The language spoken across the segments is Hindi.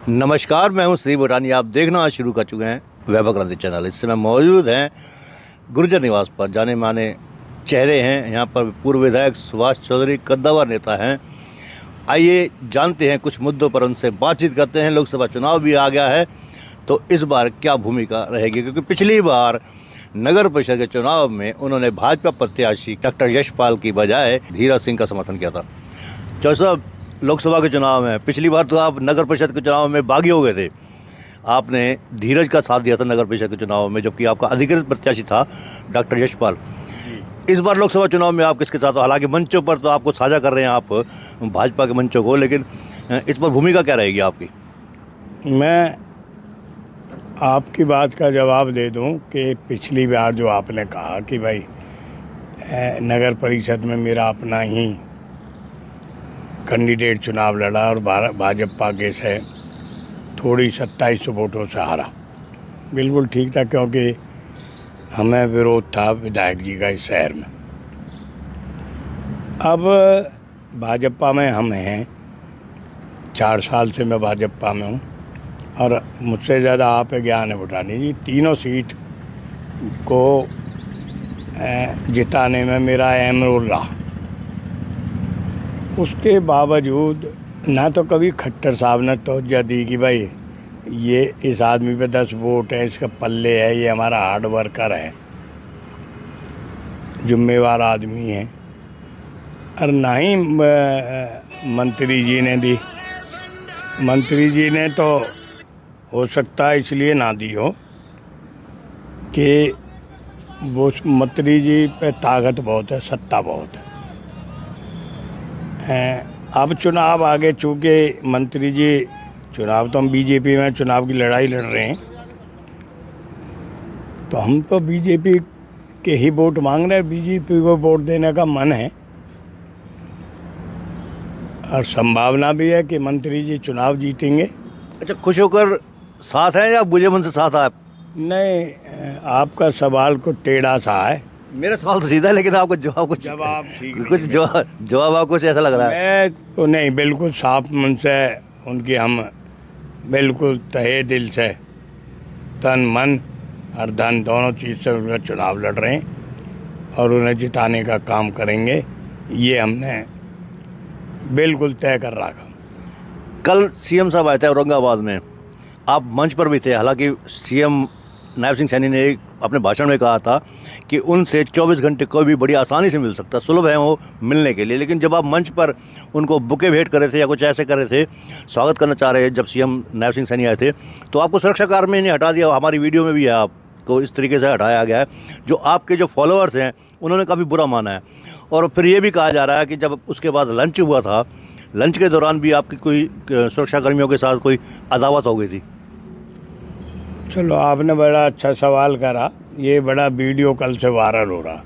नमस्कार, मैं हूं श्री भूटानी। आप देखना आज शुरू कर चुके हैं वैभव क्रांति चैनल। इस समय मौजूद हैं गुर्जर निवास पर। जाने माने चेहरे हैं यहाँ पर। पूर्व विधायक सुभाष चौधरी कद्दावर नेता हैं। आइए जानते हैं कुछ मुद्दों पर उनसे बातचीत करते हैं। लोकसभा चुनाव भी आ गया है, तो इस बार क्या भूमिका रहेगी, क्योंकि पिछली बार नगर परिषद के चुनाव में उन्होंने भाजपा प्रत्याशी डॉक्टर यशपाल की बजाय धीरज सिंह का समर्थन किया था। चौधरी साहब, लोकसभा के चुनाव में पिछली बार तो आप नगर परिषद के चुनाव में बागी हो गए थे। आपने धीरज का साथ दिया था नगर परिषद के चुनाव में, जबकि आपका अधिकृत प्रत्याशी था डॉक्टर यशपाल। इस बार लोकसभा चुनाव में आप किसके साथ हो? हालांकि मंचों पर तो आपको साझा कर रहे हैं आप भाजपा के मंचों को, लेकिन इस पर भूमिका क्या रहेगी आपकी? मैं आपकी बात का जवाब दे दूं कि पिछली बार जो आपने कहा कि भाई नगर परिषद में मेरा अपना ही कैंडिडेट चुनाव लड़ा और भाजपा के से थोड़ी 2700 वोटों से हारा, बिल्कुल ठीक था, क्योंकि हमें विरोध था विधायक जी का इस शहर में। अब भाजपा में हम हैं, 4 साल से मैं भाजपा में हूँ और मुझसे ज़्यादा आप ज्ञान है भूटानी जी। तीनों सीट को जिताने में मेरा अहम रोल रहा। उसके बावजूद ना तो कभी खट्टर साहब ने तवज्जो दी कि भाई ये इस आदमी पे 10 वोट है, इसका पल्ले है, ये हमारा हार्ड वर्कर है, जिम्मेवार आदमी है, और ना ही मंत्री जी ने दी। मंत्री जी ने तो हो सकता है इसलिए ना दी हो कि वो मंत्री जी पे ताकत बहुत है, सत्ता बहुत है। अब चुनाव आगे, चूँकि मंत्री जी चुनाव तो हम बीजेपी में चुनाव की लड़ाई लड़ रहे हैं, तो हम तो बीजेपी के ही वोट मांग रहे हैं। बीजेपी को वोट देने का मन है और संभावना भी है कि मंत्री जी चुनाव जीतेंगे। अच्छा, खुश होकर साथ हैं या बुझे मन से साथ हैं आप? नहीं, आपका सवाल को टेढ़ा सा है। मेरा सवाल तो सीधा है, लेकिन आपको जवाब ठीक कुछ जवाब आपको कुछ ऐसा लग रहा है। मैं तो नहीं, बिल्कुल साफ मन से उनकी हम बिल्कुल तहे दिल से तन मन और धन दोनों चीज़ से उनका चुनाव लड़ रहे हैं और उन्हें जिताने का काम करेंगे, ये हमने बिल्कुल तय कर रखा। कल सीएम साहब आए थे औरंगाबाद में, आप मंच पर भी थे। हालांकि सीएम नायब सिंह सैनी ने अपने भाषण में कहा था कि उनसे 24 घंटे कोई भी बड़ी आसानी से मिल सकता, सुलभ है वो मिलने के लिए। लेकिन जब आप मंच पर उनको बुके भेंट कर रहे थे या कुछ ऐसे कर रहे थे, स्वागत करना चाह रहे, जब सीएम नायब सिंह सैनी आए थे, तो आपको सुरक्षा कार्मियों ने हटा दिया। हमारी वीडियो में भी है, आपको इस तरीके से हटाया गया है। जो आपके जो फॉलोअर्स हैं उन्होंने काफ़ी बुरा माना है। और फिर ये भी कहा जा रहा है कि जब उसके बाद लंच हुआ था, लंच के दौरान भी आपकी कोई सुरक्षा कर्मियों के साथ कोई अदावत हो गई थी। चलो, आपने बड़ा अच्छा सवाल करा। ये बड़ा वीडियो कल से वायरल हो रहा।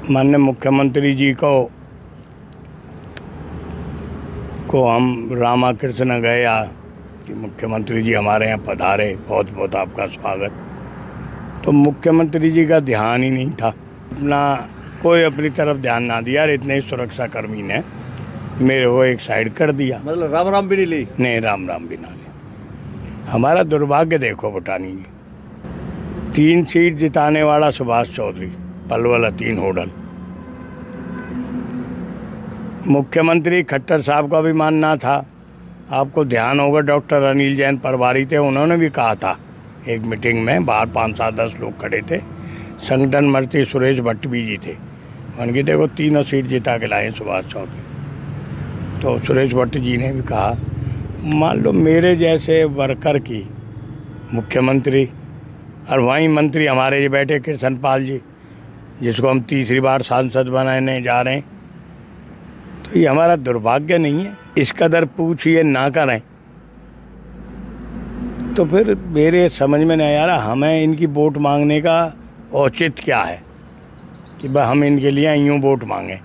माननीय मुख्यमंत्री जी को हम रामा कृष्ण गया कि मुख्यमंत्री जी हमारे यहाँ पधारे, बहुत बहुत आपका स्वागत। तो मुख्यमंत्री जी का ध्यान ही नहीं था, कोई अपनी तरफ ध्यान ना दिया और इतने ही सुरक्षा कर्मी ने मेरे को एक साइड कर दिया। मतलब राम राम भी नहीं ली? नहीं, राम राम भी ना ली। हमारा दुर्भाग्य देखो भूटानी जी, 3 सीट जिताने वाला सुभाष चौधरी, पलवल 3 होडल। मुख्यमंत्री खट्टर साहब का भी मानना था, आपको ध्यान होगा डॉक्टर अनिल जैन पटवारी थे, उन्होंने भी कहा था एक मीटिंग में, बाहर 5-7-10 लोग खड़े थे, संगठन मंत्री सुरेश भट्ट भी जी थे। उनकी देखो 3 सीट जिता के लाए सुभाष चौधरी। तो सुरेश भट्ट जी ने भी कहा, मान लो मेरे जैसे वर्कर की मुख्यमंत्री, और वहीं मंत्री हमारे ये बैठे कृष्णपाल जी, जिसको हम तीसरी बार सांसद बनाने जा रहे हैं, तो ये हमारा दुर्भाग्य नहीं है? इस कदर पूछिए ना करें तो फिर मेरे समझ में नहीं आ रहा हमें इनकी वोट मांगने का औचित्य क्या है कि भाई हम इनके लिए यूँ वोट मांगें।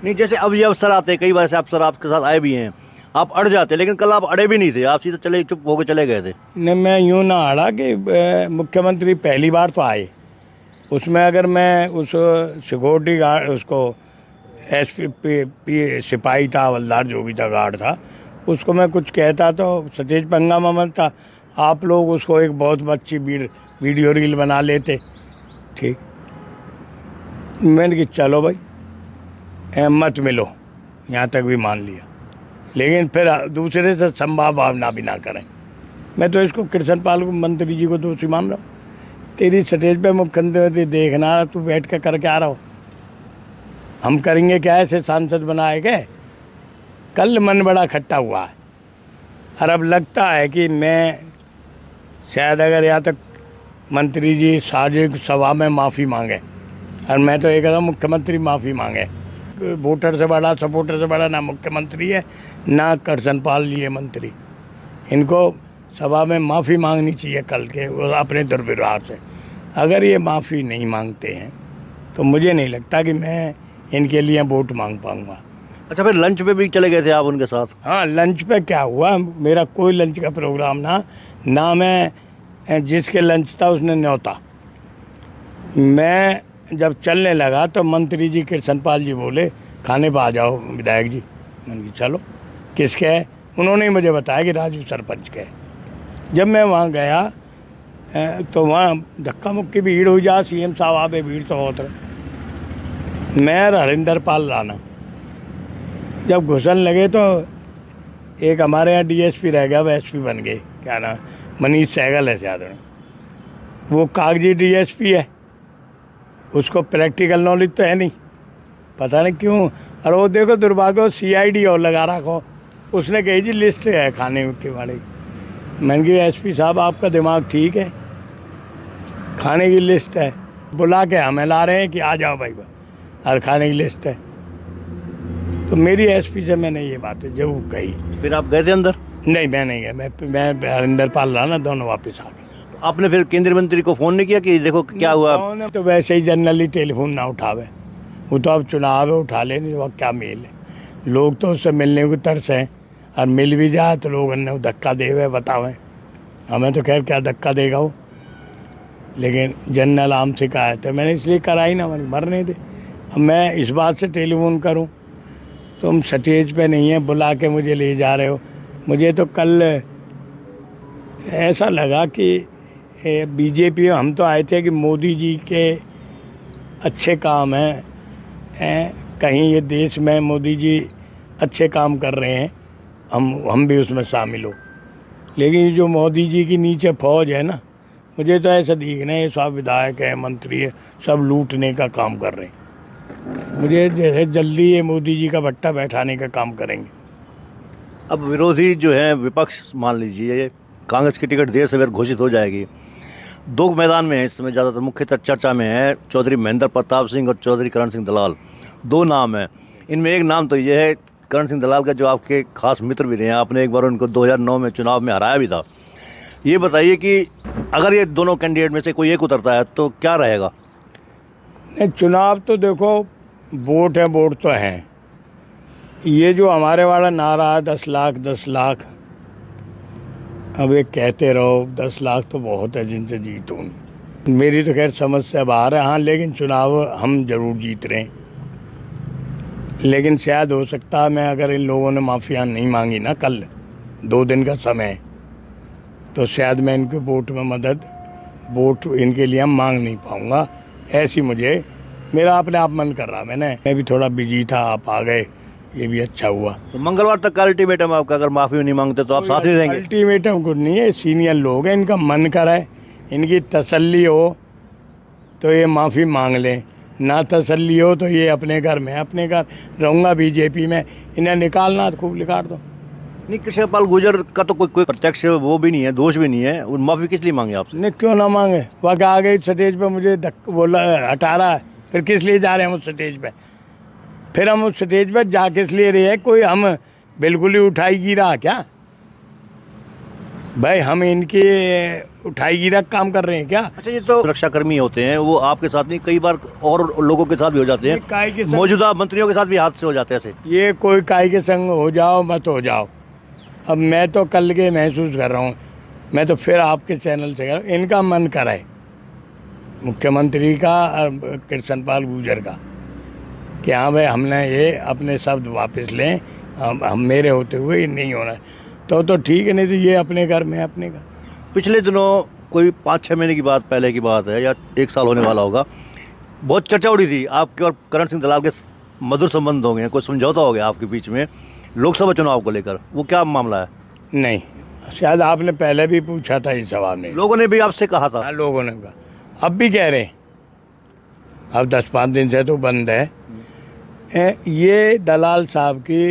नहीं, जैसे अब ये अफसर आते, कई बार ऐसे अफसर आपके साथ आए भी हैं, आप अड़ जाते, लेकिन कल आप अड़े भी नहीं थे, आप सीधे चले, चुप होकर चले गए थे। नहीं, मैं यूँ ना अड़ा कि मुख्यमंत्री पहली बार तो आए, उसमें अगर मैं उस सिक्योरिटी गार्ड, उसको एसपी सिपाही था, हवलदार जो भी था, गार्ड था, उसको मैं कुछ कहता तो सतेज पे हंगामा बनता, आप लोग उसको एक बहुत अच्छी वीडियो रील बना लेते। ठीक, मैंने कि चलो भाई मत मिलो, यहाँ तक भी मान लिया, लेकिन फिर दूसरे से संभावना भी ना करें। मैं तो इसको कृष्णपाल मंत्री जी को दोषी मान रहा हूँ। तेरी स्टेज पे मुख्यमंत्री देखना, तू बैठ के करके आ रहा हो, हम करेंगे क्या ऐसे सांसद बनाए गए। कल मन बड़ा खट्टा हुआ है और अब लगता है कि मैं शायद अगर यहाँ तक मंत्री जी सार्वजनिक सभा में माफ़ी मांगे, और मैं तो ये कहता हूँ मुख्यमंत्री माफ़ी मांगे। वोटर से बड़ा, सपोर्टर से बड़ा ना मुख्यमंत्री है ना कृष्णपाल जी है मंत्री। इनको सभा में माफ़ी मांगनी चाहिए कल के और अपने दुर्व्यवहार से। अगर ये माफ़ी नहीं मांगते हैं तो मुझे नहीं लगता कि मैं इनके लिए वोट मांग पाऊँगा। अच्छा, फिर लंच पे भी चले गए थे आप उनके साथ? हाँ, लंच पे क्या हुआ, मेरा कोई लंच का प्रोग्राम ना मैं जिसके लंच था उसने न्योता। मैं जब चलने लगा तो मंत्री जी कृष्णपाल जी बोले खाने पर आ जाओ विधायक जी। मैंने कहा चलो, किसके है? उन्होंने ही मुझे बताया कि राजू सरपंच के है। जब मैं वहाँ गया तो वहाँ धक्का मुक्की भीड़ हुई, जा सीएम साहब आवे, भीड़ तो बहुत है। मैं हरिंदर पाल राणा जब घुसन लगे तो एक हमारे यहाँ डीएसपी रह गया, वो एसपी बन गए, क्या नाम, मनीष सहगल है शायद, वो कागजी डीएसपी है, उसको प्रैक्टिकल नॉलेज तो है नहीं, पता नहीं क्यों। और वो देखो दुर्भाग्य सीआईडी और लगा रखो, उसने कही जी लिस्ट है खाने के बारे। मैंने कहा एसपी साहब आपका दिमाग ठीक है, खाने की लिस्ट है, बुला के हमें ला रहे हैं कि आ जाओ भाई, और खाने की लिस्ट है। तो मेरी एसपी से मैंने ये बातें जरूर कही। फिर आप गए थे अंदर? नहीं, मैं नहीं गया, मैं हरिंदर पाल राणा दोनों वापस आ गए। तो आपने फिर केंद्रीय मंत्री को फ़ोन नहीं किया कि देखो क्या हुआ? तो वैसे ही जनरली टेलीफोन ना उठावे, वो तो अब चुनाव है, उठा लेने, वह क्या मेल है। लोग तो उससे मिलने को तरस हैं, और मिल भी जाए तो लोग अन्य धक्का दे हुए बतावें। हमें तो खैर क्या धक्का देगा वो, लेकिन जनरल आम शिकायत है, मैंने इसलिए कराई ना, मैंने मरने दे। अब मैं इस बात से टेलीफोन करूं, तुम स्टेज पे नहीं है, बुला के मुझे ले जा रहे हो। मुझे तो कल ऐसा लगा कि बीजेपी, हम तो आए थे कि मोदी जी के अच्छे काम हैं, कहीं ये देश में मोदी जी अच्छे काम कर रहे हैं, हम भी उसमें शामिल हो। लेकिन जो मोदी जी की नीचे फौज है ना, मुझे तो ऐसा दिखना है, सब विधायक है, मंत्री है, सब लूटने का काम कर रहे हैं। मुझे जैसे जल्दी ये मोदी जी का भट्टा बैठाने का काम करेंगे। अब विरोधी जो है विपक्ष, मान लीजिए कांग्रेस की टिकट देर से देर घोषित हो जाएगी। दो मैदान में है इस समय, ज़्यादातर मुख्यतः चर्चा में है चौधरी महेंद्र प्रताप सिंह और चौधरी करण सिंह दलाल, दो नाम हैं। इनमें एक नाम तो ये है करण सिंह दलाल का, जो आपके खास मित्र भी रहे हैं, आपने एक बार उनको 2009 में चुनाव में हराया भी था। ये बताइए कि अगर ये दोनों कैंडिडेट में से कोई एक उतरता है तो क्या रहेगा? नहीं, चुनाव तो देखो, वोट है, वोट तो हैं। ये जो हमारे वाला नारा है 10 लाख 10 लाख, अब ये कहते रहो 10 लाख तो बहुत है जिनसे जीतूँ। मेरी तो खैर समझ से बाहर है। हाँ, लेकिन चुनाव हम जरूर जीत रहे हैं। लेकिन शायद हो सकता है, मैं अगर इन लोगों ने माफिया नहीं मांगी ना कल 2 दिन का समय, तो शायद मैं इनके वोट में वोट इनके लिए मांग नहीं पाऊँगा। ऐसी मुझे, मेरा अपने आप मन कर रहा। मैं भी थोड़ा बिजी था, आप आ गए, ये भी अच्छा हुआ। तो मंगलवार तक का अल्टीमेटम आपका, अगर माफ़ी नहीं मांगते तो आप साथ ही रहेंगे? अल्टीमेटम कुछ नहीं है, सीनियर लोग हैं, इनका मन करे, इनकी तसल्ली हो तो ये माफ़ी मांग लें, ना तसल्ली हो तो ये अपने घर में, अपने घर रहूँगा बीजेपी में, इन्हें निकालना तो खूब निकाल दो। नहीं, कृष्णपाल गुर्जर का तो कोई प्रत्यक्ष वो भी नहीं है, दोष भी नहीं है, माफ़ी किस लिए मांगे आपसे? नहीं, क्यों ना मांगे, वह आ गई स्टेज पे, मुझे बोला हटा रहा है, फिर किस लिए जा रहे हैं उस स्टेज पे? फिर हम उस स्टेज पर जा किस लिए रहे हैं? कोई हम बिल्कुल ही उठाई गिरा क्या भाई? हम इनके उठाई गिरा काम कर रहे हैं क्या? अच्छा, ये तो सुरक्षाकर्मी होते हैं, वो आपके साथ नहीं, कई बार और लोगों के साथ भी हो जाते हैं, मौजूदा मंत्रियों के साथ भी हाथ से हो जाते हैं ऐसे। ये कोई काय के संग हो जाओ मत हो जाओ, अब मैं तो कल के महसूस कर रहा हूँ, मैं तो फिर आपके चैनल से कर रहा हूँ, इनका मन कराए मुख्यमंत्री का और कृष्णपाल गुर्जर का कि हाँ भाई, हमने ये अपने शब्द वापस लें हम मेरे होते हुए ये नहीं होना है। तो ठीक है, नहीं तो ये अपने घर में अपने घर। पिछले दिनों कोई 5-6 महीने की बात पहले की बात है या 1 साल होने वाला होगा, बहुत चर्चा उड़ी थी आपके और करण सिंह दलाल के मधुर संबंध हो गए हैं, कोई समझौता हो गया आपके बीच में लोकसभा चुनाव को लेकर, वो क्या मामला है? नहीं, शायद आपने पहले भी पूछा था इस सवाल में। लोगों ने भी आपसे कहा था। हाँ, लोगों ने कहा, अब भी कह रहे हैं, अब 10-5 दिन से तो बंद है। ये दलाल साहब की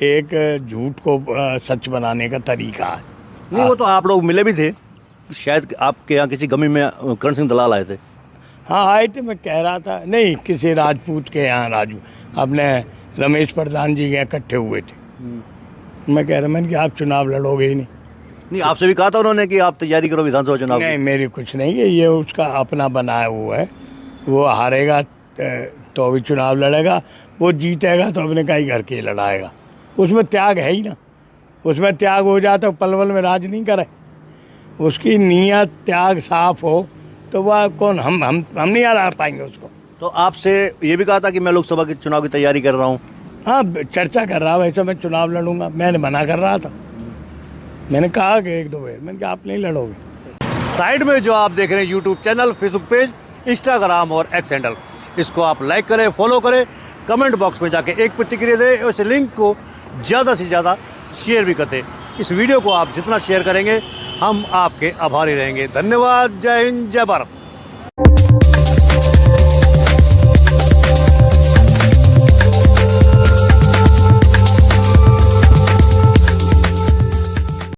एक झूठ को सच बनाने का तरीका है। नहीं, वो तो आप लोग मिले भी थे, शायद आपके यहाँ किसी गमी में करण सिंह दलाल आए थे। हाँ, आए थे, मैं कह रहा था, नहीं किसी राजपूत के यहाँ, अपने रमेश प्रधान जी के इकट्ठे हुए थे। मैं कह रहा, मैंने कि आप चुनाव लड़ोगे ही नहीं। नहीं, आपसे भी कहा था उन्होंने कि आप तैयारी करो विधानसभा चुनाव की? नहीं, मेरी कुछ नहीं है, ये उसका अपना बनाया हुआ है। वो हारेगा तो भी चुनाव लड़ेगा, वो जीतेगा तो अपने कई घर के लड़ाएगा। उसमें त्याग है ही ना, उसमें त्याग हो जाता तो पलवल में राज नहीं करे। उसकी नीयत त्याग साफ हो तो वह कौन, हम नहीं हरा पाएंगे उसको। तो आपसे ये भी कहा था कि मैं लोकसभा के चुनाव की तैयारी कर रहा हूँ? हाँ, चर्चा कर रहा, वैसे मैं चुनाव लड़ूंगा, मैंने मना कर रहा था। मैंने कहा कि 1-2 बार, मैंने कहा आप नहीं लड़ोगे। साइड में जो आप देख रहे हैं YouTube channel, Facebook page, Instagram और एक्स हैंडल, इसको आप लाइक करें, फॉलो करें, कमेंट बॉक्स में जाके एक प्रतिक्रिया दें, उस लिंक को ज़्यादा से ज़्यादा शेयर भी करते। इस वीडियो को आप जितना शेयर करेंगे हम आपके आभारी रहेंगे। धन्यवाद। जय हिंद, जय भारत।